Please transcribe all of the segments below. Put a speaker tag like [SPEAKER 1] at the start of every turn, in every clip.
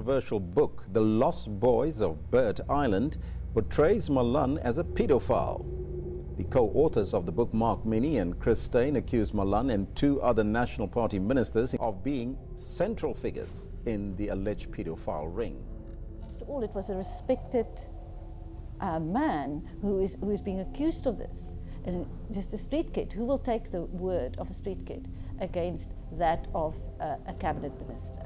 [SPEAKER 1] controversial book, The Lost Boys of Bird Island, portrays Malan as a pedophile. The co-authors of the book, Mark Minnie and Chris Steyn, accused Malan and two other National Party ministers of being central figures in the alleged pedophile ring.
[SPEAKER 2] After all, it was a respected man who is being accused of this. And just a street kid, who will take the word of a street kid against that of a cabinet minister?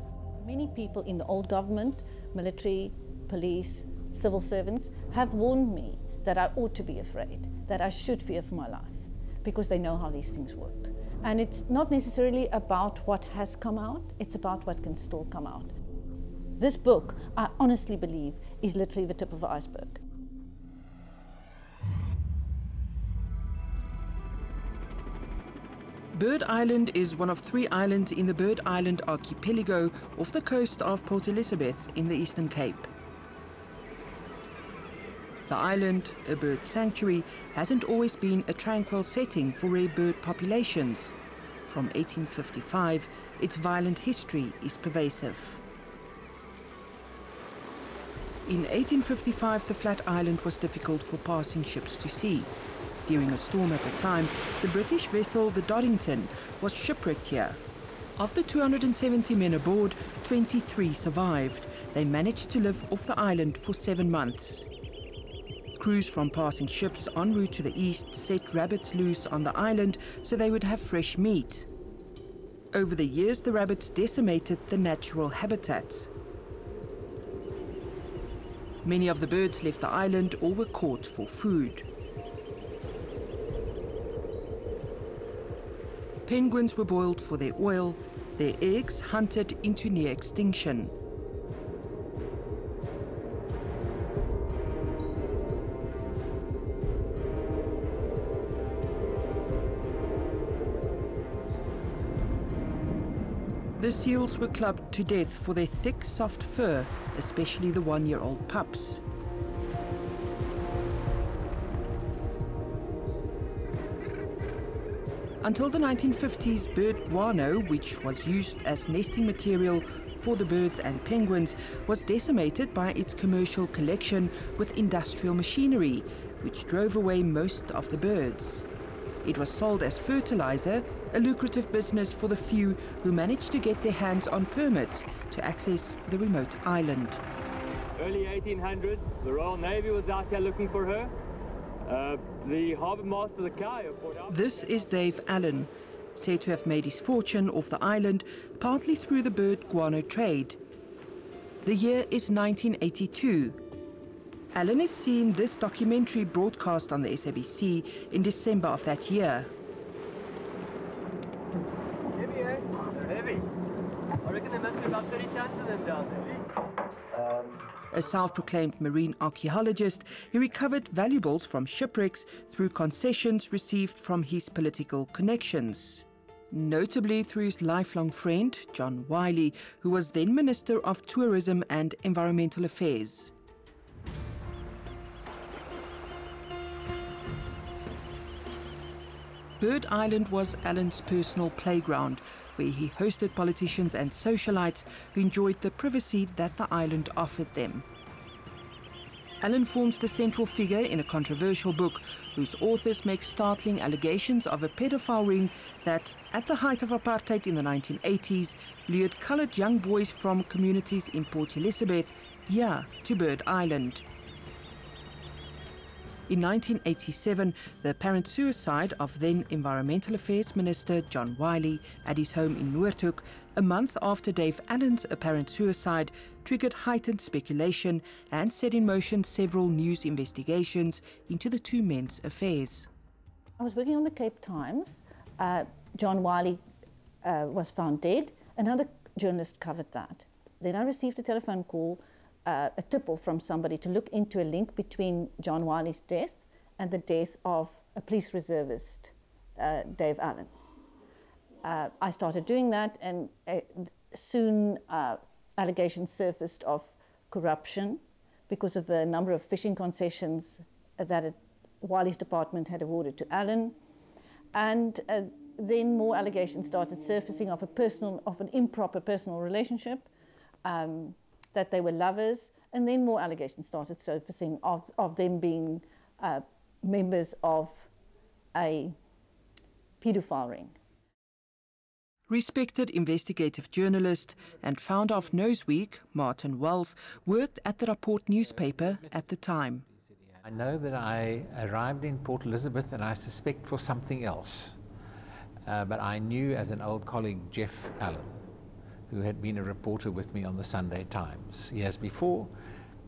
[SPEAKER 2] Many people in the old government, military, police, civil servants, have warned me that I ought to be afraid, that I should fear for my life, because they know how these things work. And it's not necessarily about what has come out, it's about what can still come out. This book, I honestly believe, is literally the tip of the iceberg.
[SPEAKER 3] Bird Island is one of 3 islands in the Bird Island archipelago off the coast of Port Elizabeth in the Eastern Cape. The island, a bird sanctuary, hasn't always been a tranquil setting for rare bird populations. From 1855, its violent history is pervasive. In 1855, the flat island was difficult for passing ships to see. During a storm at the time, the British vessel, the Doddington, was shipwrecked here. Of the 270 men aboard, 23 survived. They managed to live off the island for 7 months. Crews from passing ships en route to the east set rabbits loose on the island so they would have fresh meat. Over the years, the rabbits decimated the natural habitat. Many of the birds left the island or were caught for food. Penguins were boiled for their oil, their eggs hunted into near extinction. The seals were clubbed to death for their thick, soft fur, especially the 1-year-old pups. Until the 1950s, bird guano, which was used as nesting material for the birds and penguins, was decimated by its commercial collection with industrial machinery, which drove away most of the birds. It was sold as fertilizer, a lucrative business for the few who managed to get their hands on permits to access the remote island.
[SPEAKER 4] Early 1800s, the Royal Navy was out there looking for her. The harbour master of the Kai of Port Albert.
[SPEAKER 3] This is Dave Allen, said to have made his fortune off the island partly through the bird guano trade. The year is 1982. Allen has seen this documentary broadcast on the SABC in December of that year.
[SPEAKER 4] Heavy, eh? They're heavy. I reckon there must be about 30 tons of them down there.
[SPEAKER 3] A self-proclaimed marine archaeologist, he recovered valuables from shipwrecks through concessions received from his political connections. Notably through his lifelong friend, John Wiley, who was then Minister of Tourism and Environmental Affairs. Bird Island was Allen's personal playground, where he hosted politicians and socialites who enjoyed the privacy that the island offered them. Allen forms the central figure in a controversial book whose authors make startling allegations of a pedophile ring that, at the height of apartheid in the 1980s, lured coloured young boys from communities in Port Elizabeth here to Bird Island. In 1987, the apparent suicide of then Environmental Affairs Minister John Wiley at his home in Noordhoek, a month after Dave Allen's apparent suicide, triggered heightened speculation and set in motion several news investigations into the two men's affairs.
[SPEAKER 2] I was working on the Cape Times. John Wiley was found dead. Another journalist covered that. Then I received a telephone call, a tip-off from somebody to look into a link between John Wiley's death and the death of a police reservist, Dave Allen. I started doing that, and soon allegations surfaced of corruption because of a number of fishing concessions that Wiley's department had awarded to Allen. And then more allegations started surfacing of an improper personal relationship that they were lovers, and then more allegations started surfacing of them being members of a paedophile ring.
[SPEAKER 3] Respected investigative journalist and founder of Noseweek, Martin Wells, worked at the Rapport newspaper at the time.
[SPEAKER 5] I know that I arrived in Port Elizabeth and I suspect for something else. But I knew as an old colleague, Jeff Allen, who had been a reporter with me on the Sunday Times years before.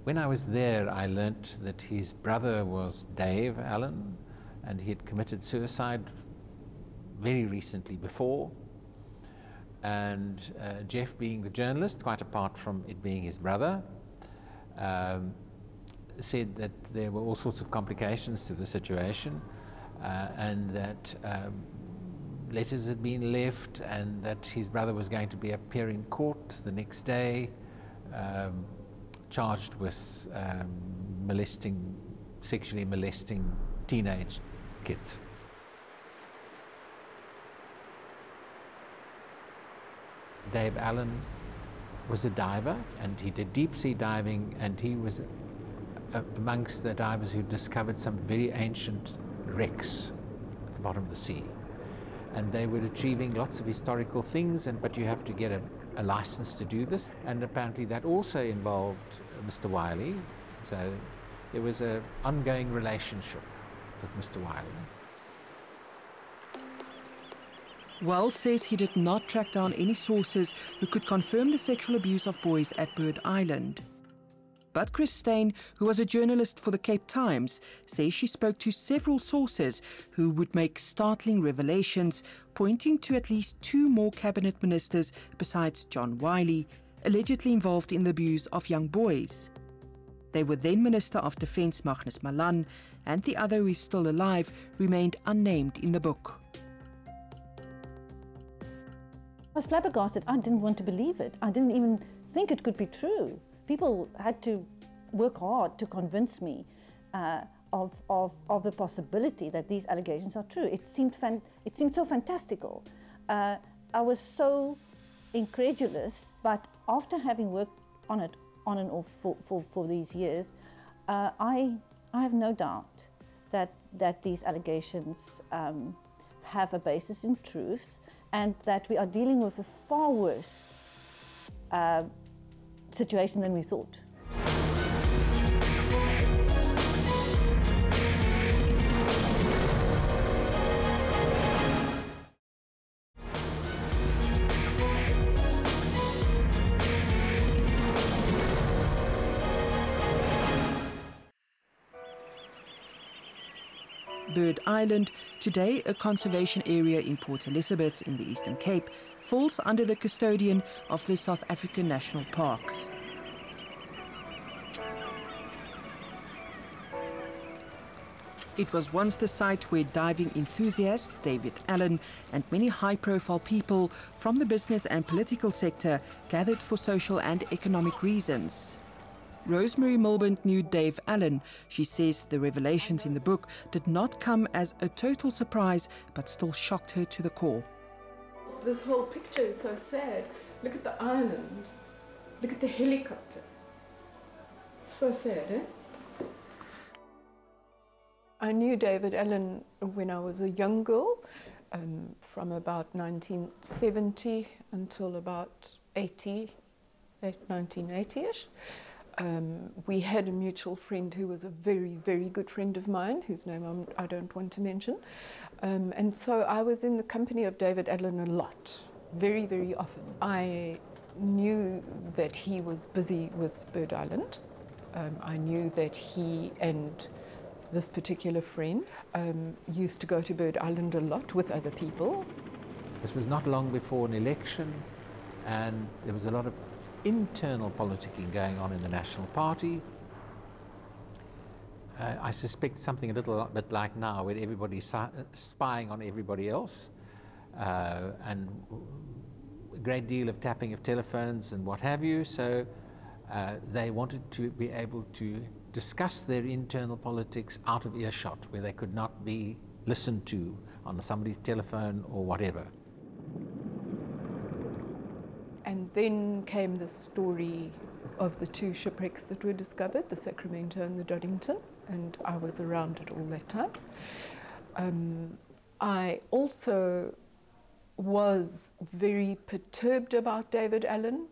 [SPEAKER 5] When I was there, I learnt that his brother was Dave Allen, and he had committed suicide very recently before. And Jeff, being the journalist, quite apart from it being his brother, said that there were all sorts of complications to the situation, and that letters had been left, and that his brother was going to appear in court the next day, charged with sexually molesting teenage kids. Dave Allen was a diver, and he did deep sea diving, and he was amongst the divers who discovered some very ancient wrecks at the bottom of the sea. And they were retrieving lots of historical things, but you have to get a license to do this. And apparently that also involved Mr. Wiley. So there was an ongoing relationship with Mr. Wiley.
[SPEAKER 3] Wells says he did not track down any sources who could confirm the sexual abuse of boys at Bird Island. But Christine, who was a journalist for the Cape Times, says she spoke to several sources who would make startling revelations, pointing to at least 2 more cabinet ministers besides John Wiley, allegedly involved in the abuse of young boys. They were then Minister of Defence Magnus Malan, and the other, who is still alive, remained unnamed in the book.
[SPEAKER 2] I was flabbergasted. I didn't want to believe it. I didn't even think it could be true. People had to work hard to convince me of the possibility that these allegations are true. It seemed so fantastical. I was so incredulous, but after having worked on it on and off for these years, I have no doubt that these allegations have a basis in truth, and that we are dealing with a far worse situation than we thought.
[SPEAKER 3] Bird Island, today a conservation area in Port Elizabeth in the Eastern Cape, falls under the custodian of the South African National Parks. It was once the site where diving enthusiast David Allen and many high-profile people from the business and political sector gathered for social and economic reasons. Rosemary Milburn knew Dave Allen. She says the revelations in the book did not come as a total surprise, but still shocked her to the core.
[SPEAKER 6] This whole picture is so sad. Look at the island. Look at the helicopter. So sad, eh? I knew David Allen when I was a young girl, from about 1970 until about 1980-ish. We had a mutual friend who was a very, very good friend of mine, whose name I don't want to mention. And so I was in the company of David Allen a lot, very, very often. I knew that he was busy with Bird Island. I knew that he and this particular friend used to go to Bird Island a lot with other people.
[SPEAKER 5] This was not long before an election, and there was a lot of internal politicking going on in the National Party. I suspect something a little bit like now, where everybody's spying on everybody else, and a great deal of tapping of telephones and what have you. So they wanted to be able to discuss their internal politics out of earshot, where they could not be listened to on somebody's telephone or whatever.
[SPEAKER 6] And then came the story of the two shipwrecks that were discovered, the Sacramento and the Doddington, and I was around it all that time. I also was very perturbed about David Allen.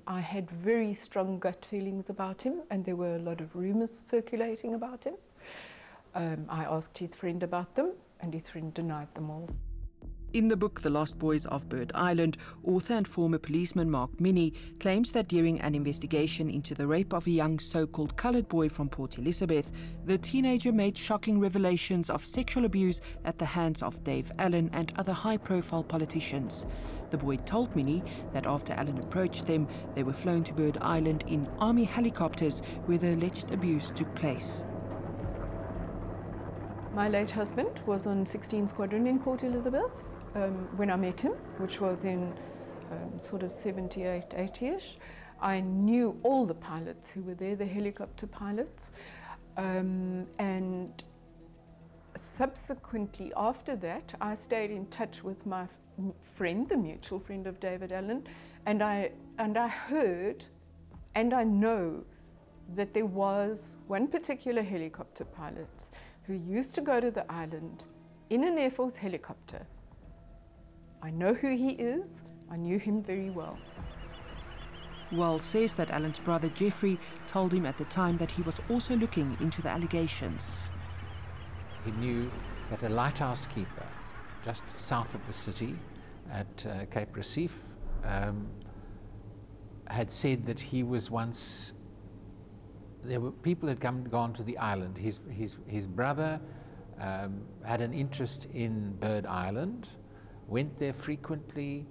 [SPEAKER 6] I had very strong gut feelings about him, and there were a lot of rumours circulating about him. I asked his friend about them, and his friend denied them all.
[SPEAKER 3] In the book The Lost Boys of Bird Island, author and former policeman Mark Minnie claims that during an investigation into the rape of a young so-called coloured boy from Port Elizabeth, the teenager made shocking revelations of sexual abuse at the hands of Dave Allen and other high-profile politicians. The boy told Minnie that after Allen approached them, they were flown to Bird Island in army helicopters where the alleged abuse took place.
[SPEAKER 6] My late husband was on 16 Squadron in Port Elizabeth when I met him, which was in sort of 78, 80-ish. I knew all the pilots who were there, the helicopter pilots, and subsequently after that, I stayed in touch with my friend, the mutual friend of David Allen, and I heard, and I know that there was one particular helicopter pilot who used to go to the island in an Air Force helicopter. I know who he is. I knew him very well.
[SPEAKER 3] Wells says that Allen's brother Jeffrey told him at the time that he was also looking into the allegations.
[SPEAKER 5] He knew that a lighthouse keeper just south of the city at Cape Recife had said that he was once, there were people had gone to the island. His brother had an interest in Bird Island, went there frequently,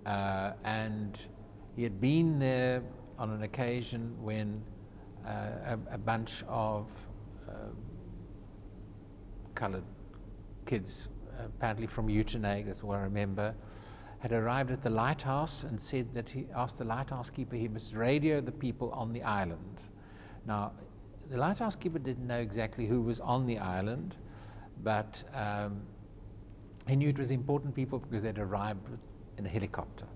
[SPEAKER 5] and he had been there on an occasion when a bunch of coloured kids, apparently from Uitenhage, that's what I remember, had arrived at the lighthouse and said that he asked the lighthouse keeper he must radio the people on the island. Now, the lighthouse keeper didn't know exactly who was on the island, but he knew it was important people because they'd arrived in a helicopter.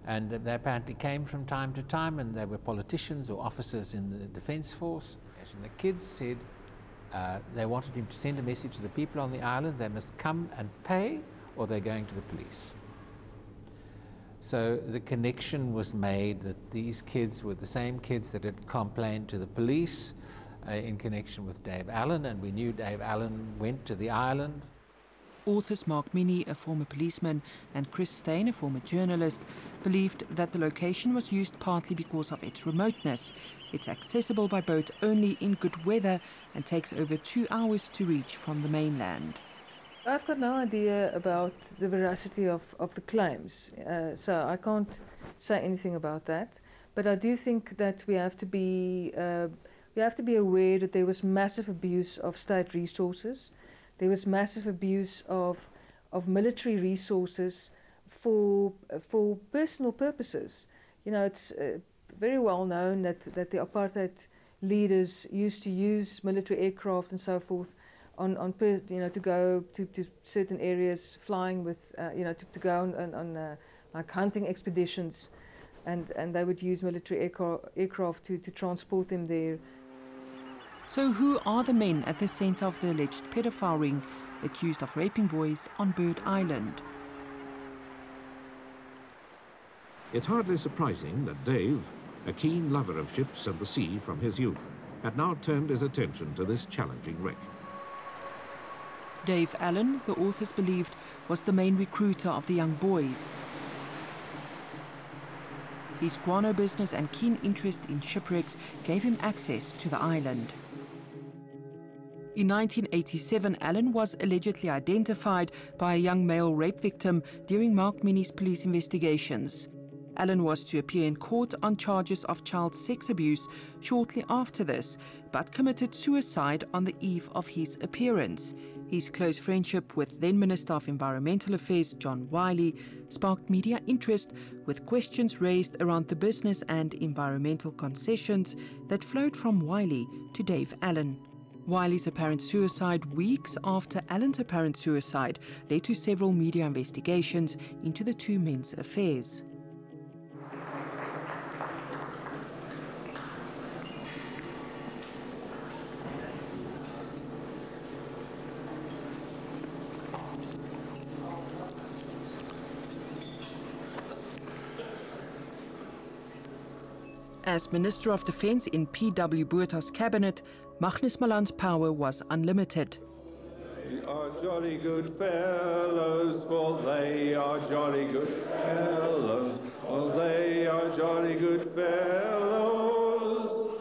[SPEAKER 5] And they apparently came from time to time, and they were politicians or officers in the Defence Force. And the kids said they wanted him to send a message to the people on the island, they must come and pay or they're going to the police. So the connection was made that these kids were the same kids that had complained to the police in connection with Dave Allen, and we knew Dave Allen went to the island.
[SPEAKER 3] Authors Mark Minnie, a former policeman, and Chris Steyn, a former journalist, believed that the location was used partly because of its remoteness. It's accessible by boat only in good weather and takes over 2 hours to reach from the mainland.
[SPEAKER 7] I've got no idea about the veracity of the claims, so I can't say anything about that. But I do think that we have to be aware that there was massive abuse of state resources. There was massive abuse of military resources for personal purposes. You know, it's very well known that the apartheid leaders used to use military aircraft and so forth to go to certain areas, flying with to go on like hunting expeditions, and they would use military aircraft to transport them there.
[SPEAKER 3] So who are the men at the centre of the alleged pedophile ring accused of raping boys on Bird Island?
[SPEAKER 8] It's hardly surprising that Dave, a keen lover of ships and the sea from his youth, had now turned his attention to this challenging wreck.
[SPEAKER 3] Dave Allen, the authors believed, was the main recruiter of the young boys. His guano business and keen interest in shipwrecks gave him access to the island. In 1987, Allen was allegedly identified by a young male rape victim during Mark Minnie's police investigations. Allen was to appear in court on charges of child sex abuse shortly after this, but committed suicide on the eve of his appearance. His close friendship with then Minister of Environmental Affairs John Wiley sparked media interest, with questions raised around the business and environmental concessions that flowed from Wiley to Dave Allen. Wiley's apparent suicide weeks after Allen's apparent suicide led to several media investigations into the two men's affairs. As Minister of Defence in P.W. Botha's cabinet, Magnus Malan's power was unlimited.
[SPEAKER 9] They are jolly good fellows, for they are jolly good fellows, for they are jolly good fellows,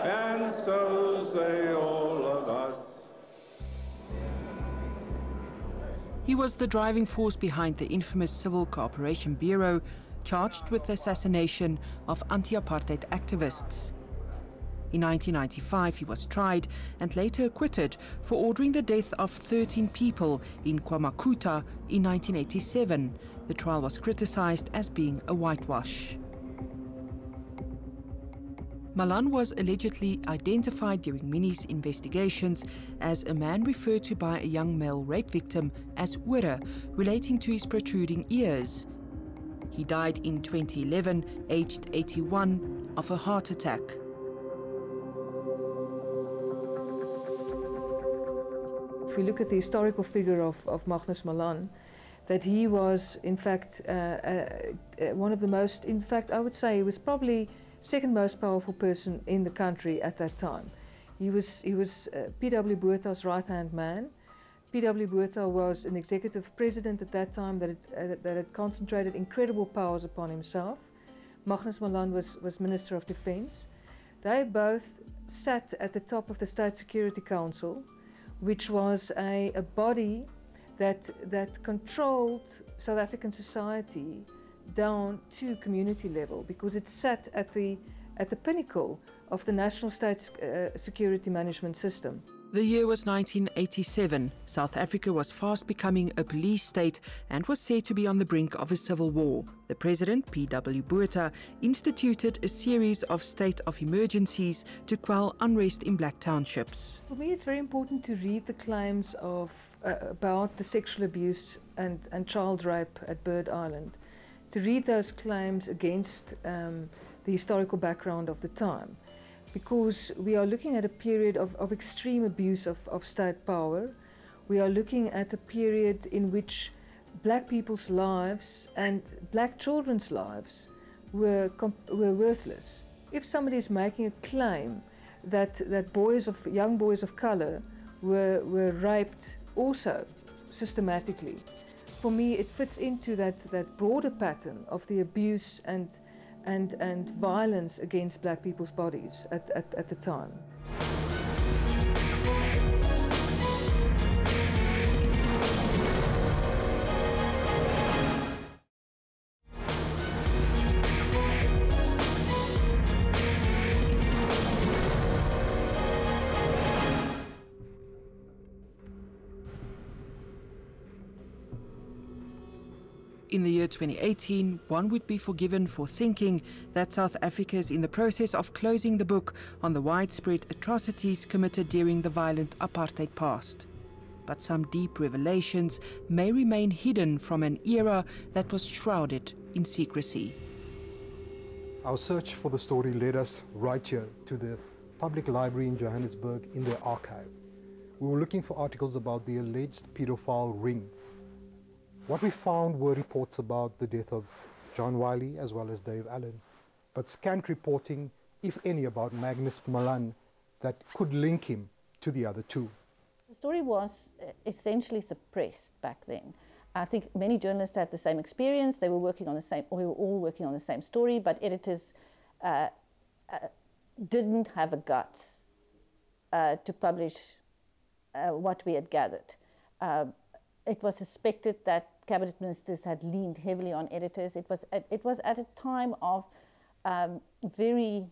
[SPEAKER 9] and so say all of us.
[SPEAKER 3] He was the driving force behind the infamous Civil Cooperation Bureau, charged with the assassination of anti-apartheid activists. In 1995, he was tried and later acquitted for ordering the death of 13 people in KwaMakuta in 1987. The trial was criticized as being a whitewash. Malan was allegedly identified during Minnie's investigations as a man referred to by a young male rape victim as Wira, relating to his protruding ears. He died in 2011, aged 81, of a heart attack.
[SPEAKER 7] If we look at the historical figure of Magnus Malan, that he was in fact one of the most, in fact I would say he was probably second most powerful person in the country at that time. He was P.W. Botha's right-hand man. P.W. Botha was an executive president at that time that had concentrated incredible powers upon himself. Magnus Malan was Minister of Defence. They both sat at the top of the State Security Council, which was a body that controlled South African society down to community level, because it sat at the pinnacle of the national state security management system.
[SPEAKER 3] The year was 1987. South Africa was fast becoming a police state and was said to be on the brink of a civil war. The president, P.W. Botha, instituted a series of state of emergencies to quell unrest in black townships.
[SPEAKER 7] For me, it's very important to read the claims about the sexual abuse and child rape at Bird Island, to read those claims against the historical background of the time. Because we are looking at a period of extreme abuse of state power. We are looking at a period in which black people's lives and black children's lives were worthless. If somebody is making a claim that young boys of color were raped also systematically, for me it fits into that broader pattern of the abuse and violence against black people's bodies at the time.
[SPEAKER 3] In the year 2018, one would be forgiven for thinking that South Africa is in the process of closing the book on the widespread atrocities committed during the violent apartheid past. But some deep revelations may remain hidden from an era that was shrouded in secrecy.
[SPEAKER 10] Our search for the story led us right here to the public library in Johannesburg in their archive. We were looking for articles about the alleged pedophile ring. What we found were reports about the death of John Wiley as well as Dave Allen, but scant reporting, if any, about Magnus Malan that could link him to the other two.
[SPEAKER 2] The story was essentially suppressed back then. I think many journalists had the same experience. They were working on the same, or we were all working on the same story, but editors didn't have the guts to publish what we had gathered. It was suspected that cabinet ministers had leaned heavily on editors. It was at a time of very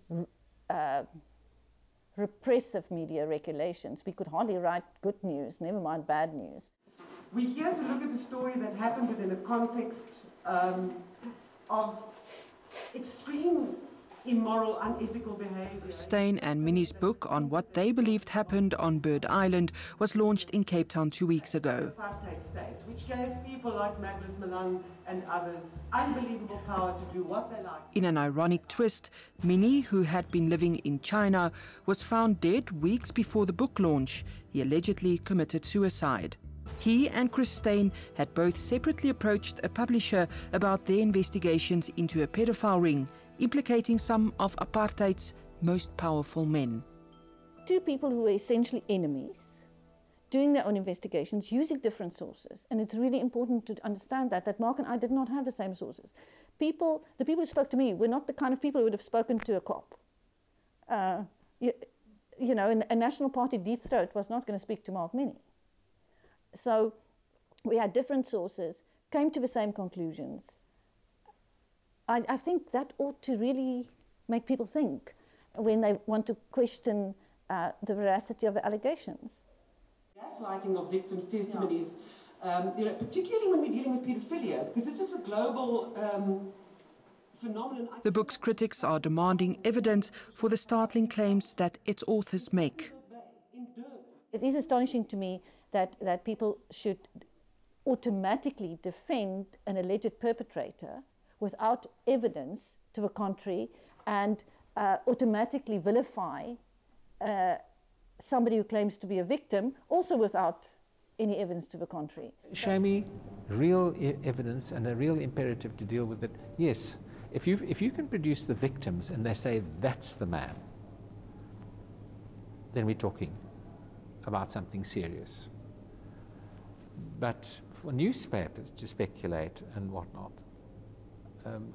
[SPEAKER 2] repressive media regulations. We could hardly write good news, never mind bad news.
[SPEAKER 11] We're here to look at a story that happened within a context of extreme immoral, unethical behavior.
[SPEAKER 3] Steyn and Minnie's book on what they believed happened on Bird Island was launched in Cape Town 2 weeks ago.
[SPEAKER 11] Apartheid state, which gave people like Magnus Malan and others unbelievable power to do what they like.
[SPEAKER 3] In an ironic twist, Minnie, who had been living in China, was found dead weeks before the book launch. He allegedly committed suicide. He and Chris Steyn had both separately approached a publisher about their investigations into a pedophile ring. implicating some of apartheid's most powerful men.
[SPEAKER 2] Two people who were essentially enemies, doing their own investigations, using different sources. And it's really important to understand that Mark and I did not have the same sources. The people who spoke to me were not the kind of people who would have spoken to a cop. You know, a National Party deep throat was not going to speak to Mark Minnie. So we had different sources, came to the same conclusions. I think that ought to really make people think when they want to question the veracity of the allegations.
[SPEAKER 11] Gaslighting of victims' testimonies, you know, particularly when we're dealing with paedophilia, because this is a global phenomenon.
[SPEAKER 3] The book's critics are demanding evidence for the startling claims that its authors make.
[SPEAKER 2] It is astonishing to me that people should automatically defend an alleged perpetrator without evidence to the contrary and automatically vilify somebody who claims to be a victim, also without any evidence to the contrary.
[SPEAKER 5] Show me real evidence and a real imperative to deal with it. Yes, if you can produce the victims and they say that's the man, then we're talking about something serious. But for newspapers to speculate and whatnot,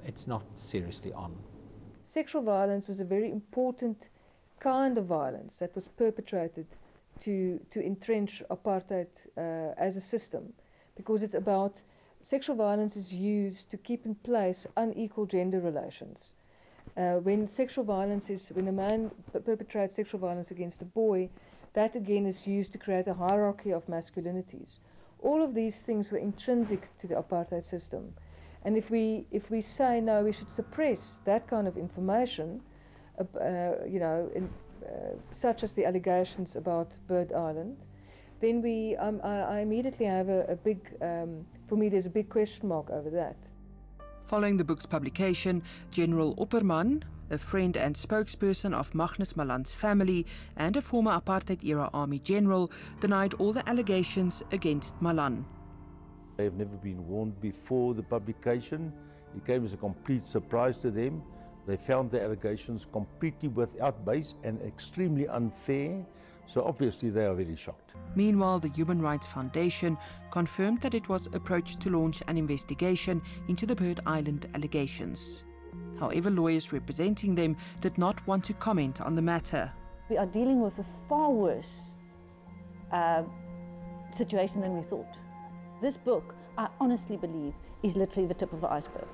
[SPEAKER 5] it's not seriously on.
[SPEAKER 7] Sexual violence was a very important kind of violence that was perpetrated to entrench apartheid as a system, because it's about sexual violence is used to keep in place unequal gender relations. When a man perpetrates sexual violence against a boy, that again is used to create a hierarchy of masculinities. All of these things were intrinsic to the apartheid system. And if we say no, we should suppress that kind of information, you know, such as the allegations about Bird Island, then I immediately have a big, for me there's a big question mark over that.
[SPEAKER 3] Following the book's publication, General Opperman, a friend and spokesperson of Magnus Malan's family and a former apartheid-era army general, denied all the allegations against Malan.
[SPEAKER 12] They have never been warned before the publication. It came as a complete surprise to them. They found the allegations completely without base and extremely unfair, so obviously they are very shocked.
[SPEAKER 3] Meanwhile, the Human Rights Foundation confirmed that it was approached to launch an investigation into the Bird Island allegations. However, lawyers representing them did not want to comment on the matter.
[SPEAKER 2] We are dealing with a far worse situation than we thought. This book, I honestly believe, is literally the tip of the iceberg.